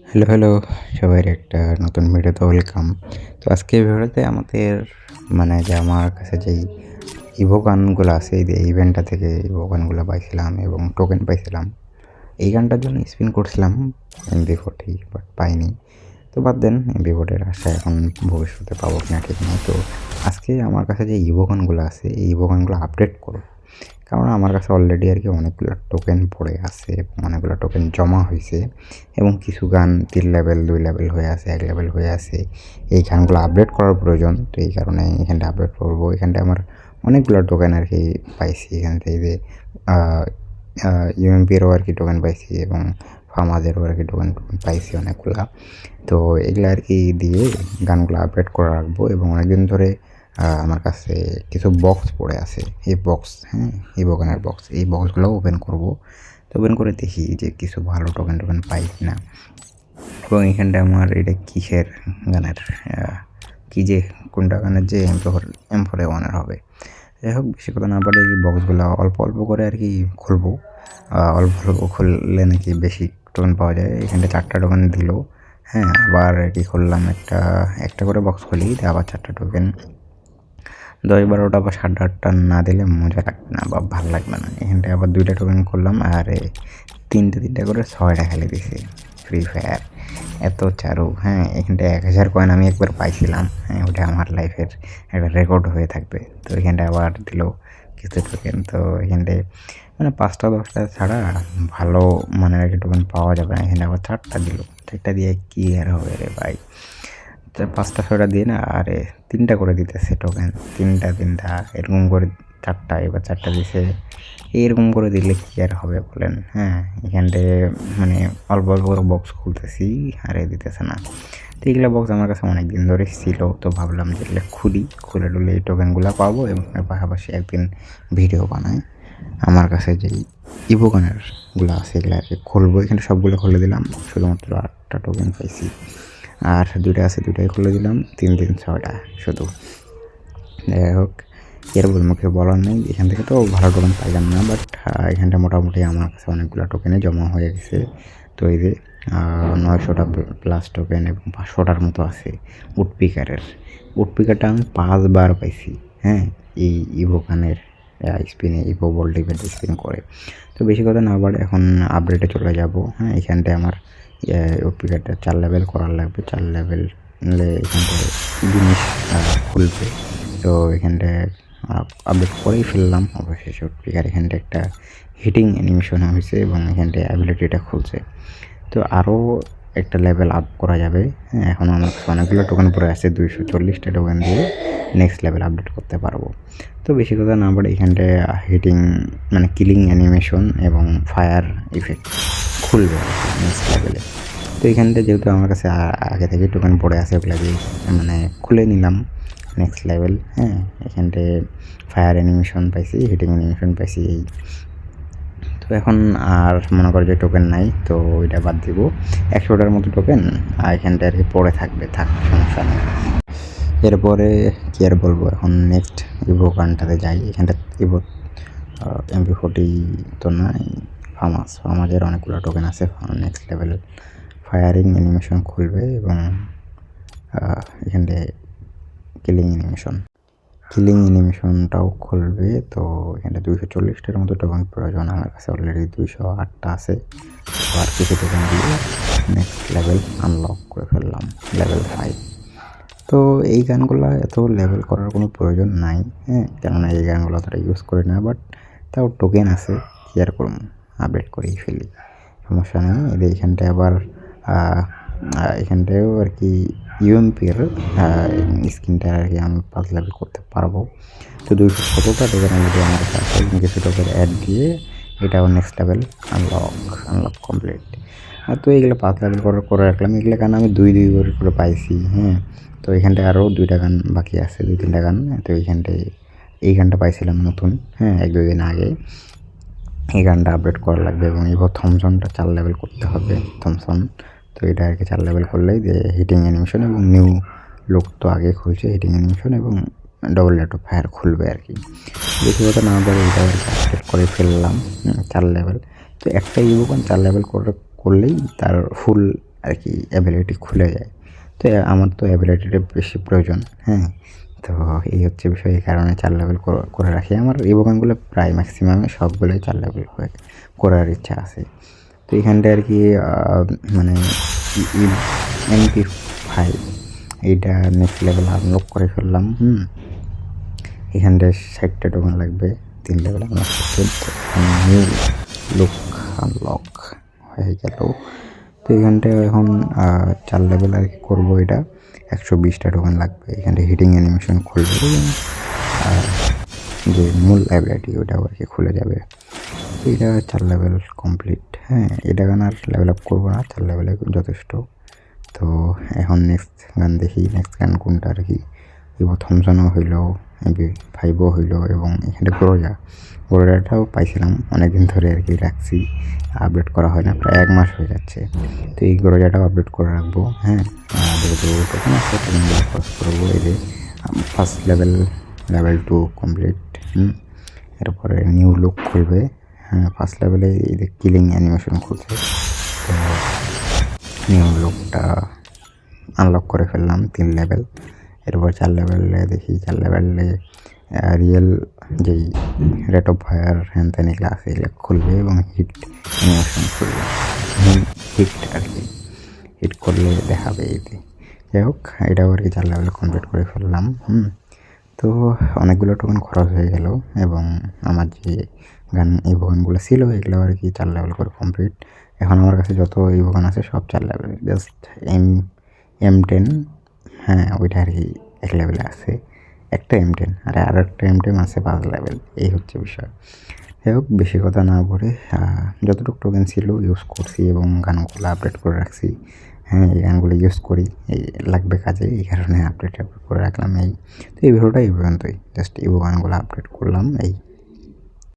Hello, hello! সবাইর একটা নতুন ভিডিওতে ওয়েলকাম। তো আজকের ভিডিওতে আমাদের যে আমার কাছে যেই ইভো গানগুলো আছে, এই ইভেন্টটা থেকে ইভো গানগুলো পাইছিলাম এবং টোকেন পাইছিলাম। এই গানটার জন্য স্পিন করছিলাম MB40 বাট পাইনি। তো বাদ দেন MB40 এর আশা এখন ভবিষ্যতে পাবো কিনা ঠিক নেই। তো আজকে আমার কাছে যে ইভো গানগুলো আছে, এই ইভো গানগুলো আপডেট করব। কারণ আমার কাছে অলরেডি অনেকগুলো টোকেন পড়ে আছে এবং অনেকগুলো টোকেন জমা হয়েছে এবং কিছু গান 3 লেভেল, 2 লেভেল হয়ে আছে, 1 লেভেল হয়ে আছে। এই গানগুলো আপডেট করার প্রয়োজন। তো এই কারণে এখানটা আপডেট করব। এখানটায় আমার অনেকগুলো টোকেন পাইছি। এখান থেকে যে আ আ UMP-এরও টোকেন পাইছি এবং ফার্মাদেরও টোকেন পাইছি অনেকগুলা। তো এগুলা দিয়ে গানগুলো আপডেট করে রাখবো এবং অনেকদিন ধরে আমার কাছে কিছু বক্স পড়ে আছে। এই বক্স, হ্যাঁ? এই বোগানের বক্স। এই বক্সগুলো ওপেন করব। তো ওপেন করে দেখি যে কিছু ভালো টোকেন পাই কিনা। এবং এখানটায় আমার এটা কিসের গানের কি যে কোনটা গানের যে M4A1 এর হবে। যাই হোক, বেশি কথা না বাড়িয়ে এই বক্সগুলো অল্প অল্প করে খুলবো। অল্প অল্প খুললে নাকি বেশি টোকেন পাওয়া যায়। এখানটায় 4টা টোকেন দিল। হ্যাঁ, আবার খুললাম একটা করে বক্স খুলি, আবার 4টা টোকেন। 10-12টা বা 7-8টা না দিলে মজা লাগবে না বা ভাল লাগবে না। এখানটায় আবার 2টা টোকেন করলাম আর 3টা করে 6টা খেলে দিছে ফ্রি ফায়ার। এত চারু, হ্যাঁ? এখানটায় 1000 কয়েন আমি একবার পাইছিলাম। হ্যাঁ, ওটা আমার লাইফের একটা রেকর্ড হয়ে থাকবে। তো এখানটায় আবার দিল কিছু টোকেন। তো এখানটায় 5টা 10টা ছাড়া ভালো মানের টোকেন পাওয়া যাবে না। এখানে আবার 4টা দিল। 4টা দিয়ে কি আর হবে রে ভাই? 5টা 6টা দিয়ে না, আরে 3টা করে দিতেছে টোকেন। 3টা এরকম করে 4টা, এবার 4টা দিছে। এরকম করে দিলে কি আর হবে বলেন? হ্যাঁ, এখানটায় অল্প অল্প করে বক্স খুলতেছি, আরে দিতেছে না। তো এগুলা বক্স আমার কাছে অনেকদিন ধরে ছিল। তো ভাবলাম যে এগুলো খুলে টুলে এই টোকেনগুলো পাবো এবং এর পাশাপাশি একদিন ভিডিও বানাই। আমার কাছে যেই ইভো গানেরগুলো আছে এগুলো খুলবো। এখানে সবগুলো খুলে দিলাম। শুধুমাত্র 8টা টোকেন পাইছি। আর 2টা আছে, 2টাই খুলে দিলাম। 3 6টা শুধু। যাই হোক, এর মুখে বলার নেই। এখান থেকে তো ভালো টোকেন পাইলাম না, বাট এখানটা মোটামুটি আমার কাছে অনেকগুলো টোকেনে জমা হয়ে গেছে। তো এই যে 900টা প্লাস টোকেন এবং 500টার মতো আছে উডপিকারের। উডপিকারটা আমি 5 বার পাইছি, হ্যাঁ? এই ইভো গানের স্পিনে, ইভো ওয়ার্ল্ড ইভেন্ট স্পিন করে। তো বেশি কথা না বাড়ে এখন আপডেটে চলে যাব। হ্যাঁ, এখানটায় আমার উডপিকারটা 4 লেভেল করার লাগবে। 4 লেভেল এখানটায় জিনিস খুলবে। তো এখানটায় আপডেট করেই ফেললাম অবশেষে উডপিকার। এখানটায় একটা হিটিং অ্যানিমেশন হয়েছে এবং এখানটায় অ্যাবিলিটিটা খুলছে। তো আরও একটা লেভেল আপ করা যাবে। হ্যাঁ, এখন আমার কাছে অনেকগুলো টোকেন পড়ে আছে। 240টা টোকেন দিয়ে নেক্সট লেভেল আপডেট করতে পারবো। তো বেশি কথা না বাড়ে এখানটায় হিটিং কিলিং অ্যানিমেশন এবং ফায়ার ইফেক্ট খুলবে নেক্সট লেভেলে। তো এখানটায় যেহেতু আমার কাছে আগে থেকেই টোকেন পড়ে আছে, ওগুলা দিয়ে খুলে নিলাম নেক্সট লেভেল। হ্যাঁ, এখানটায় ফায়ার অ্যানিমেশন পাইছি, হিটিং অ্যানিমেশন পাইছি এই। তো এখন আর মনে করো যে টোকেন নাই, তো ওইটা বাদ দিব। 100টার মতো টোকেন এখানটায় পড়ে থাকবে, সমস্যা নেই। এরপরে কি আর বলবো, এখন নেক্সট ইভো গানটাতে যাই। এখানটা ইভো MB40 তো নাই। ফার্মাজের অনেকগুলো টোকেন আছে। নেক্সট লেভেল ফায়ারিং অ্যানিমেশন খুলবে এবং এখানটায় কিলিং অ্যানিমেশনটাও খুলবে। তো এখানে 240টার মতো টোকেন প্রয়োজন। আমার কাছে অলরেডি 208টা আছে। আর কিছু টোকেন দিয়ে নেক্সট লেভেল আনলক করে ফেললাম, লেভেল 5। তো এই গানগুলো এত লেভেল করার কোনো প্রয়োজন নাই, হ্যাঁ? কেননা এই গানগুলো অতটা ইউজ করি না, বাট তাও টোকেন আছে, কি আর করব, আপডেট করেই ফেলি, সমস্যা নেই। এখানটায় আবার এখানটায়ও ইউএমপির স্কিনটা আমি 5 লেভেল করতে পারবো। তো 217টা টোকেন অলরেডি আমার কাছে আছে এবং কিছু টোকেন অ্যাড দিয়ে এটাও নেক্সট লেভেল আনলক কমপ্লিট। তো এইগুলো 5 লেভেল করে রাখলাম। এগুলো গান আমি 2 করে পাইছি, হ্যাঁ? তো এখানটায় আরও 2টা গান বাকি আছে, 2-3টা গান। তো এই গানটা পাইছিলাম নতুন, হ্যাঁ, 1-2 দিন আগে। এই গানটা আপডেট করা লাগবে এবং ইভো থমসনটা 4 লেভেল করতে হবে, থমসন। তো এটা 4 লেভেল করলেই যে হিটিং অ্যানিমেশন এবং নিউ লুক তো আগে খুলছে, হিটিং অ্যানিমেশন এবং ডবল রেট অফ ফায়ার খুলবে বেশি কথা না বলে এটা আপডেট করে ফেললাম 4 লেভেল। তো একটা ইভো গান 4 লেভেল করলেই তার ফুল আর কি অ্যাবিলিটি খুলে যায়। তো আমার তো অ্যাবিলিটিটা বেশি প্রয়োজন, হ্যাঁ। তো এই হচ্ছে বিষয়, এই কারণে 4 লেভেল করে রাখি। আমার ইভোগানগুলো প্রায় ম্যাক্সিমামে সবগুলোই 4 লেভেল করার ইচ্ছা আছে। তো এখানটায় আর কি মানে MP5 এইটা নেক্সট লেভেল আনলক করে ফেললাম। এখানটায় 60টা টোকেন লাগবে 3 লেভেল আনলক করতে। নিউ লুক আনলক হয়ে গেল। তো এখানটায় এখন 4 লেভেল আর কি করবো। এটা 120টা টোকেন লাগবে। এখানটায় হিটিং অ্যানিমেশন খুলবে এবং যে মূল অ্যাবিলিটি ওটাও আর কি খুলে যাবে। তো এটা 4 লেভেল কমপ্লিট। হ্যাঁ, এটা গান আর লেভেল আপ করবো না, 4 লেভেলে যথেষ্ট। তো এখন নেক্সট গান দেখি, নেক্সট গান কোনটা আর কি। এবার থমসনও হইলো, MP5ও হইলো এবং এখানে গোরোজাটাও পাইছিলাম অনেকদিন ধরে আর কি রাখছি, আপডেট করা হয় না, প্রায় 1 মাস হয়ে যাচ্ছে। তো এই গোরোজাটাও আপডেট করে রাখবো। হ্যাঁ, যেহেতু টোকেন আছে টোকেনগুলো খরচ করবো। এই যে ফার্স্ট লেভেল 2 কমপ্লিট। এরপরে নিউ লুক খুলবে। হ্যাঁ, ফার্স্ট লেভেলে এই যে কিলিং অ্যানিমেশন খুলছে। তো নিউ লুকটা আনলক করে ফেললাম 3 লেভেল। এরপর 4 লেভেলে দেখি, 4 লেভেলে রিয়েল যেই রেট অফ ফায়ার হ্যান ত্যান এগুলো আছে এগুলো খুলবে এবং হিট অ্যানিমেশন খুলবে। হিট আর কি, হিট করলে দেখাবে এতে। যাই হোক, এটাও আর কি 4 লেভেলে কমপ্লিট করে ফেললাম। তো অনেকগুলো টোকেন খরচ হয়ে গেল এবং আমার যে ইভোগানগুলো ছিল এগুলো আর কি 4 লেভেল করে কমপ্লিট। এখন আমার কাছে যত ইভোগান আছে সব 4 লেভেল। জাস্ট M10, হ্যাঁ ওইটা আর কি 1 লেভেলে আছে, একটা M10 আর একটা M10 আছে 5 লেভেল। এই হচ্ছে বিষয়। যাই হোক, বেশি কথা না বলে যতটুকু টোকেন ছিল ইউজ করছি এবং গানগুলো আপডেট করে রাখছি। হ্যাঁ, এই গানগুলো ইউজ করি, এই লাগবে কাজে, এই কারণে আপডেট করে রাখলাম। তো এই ভিডিওটা এই পর্যন্তই, জাস্ট ইভো গানগুলো আপডেট করলাম এই।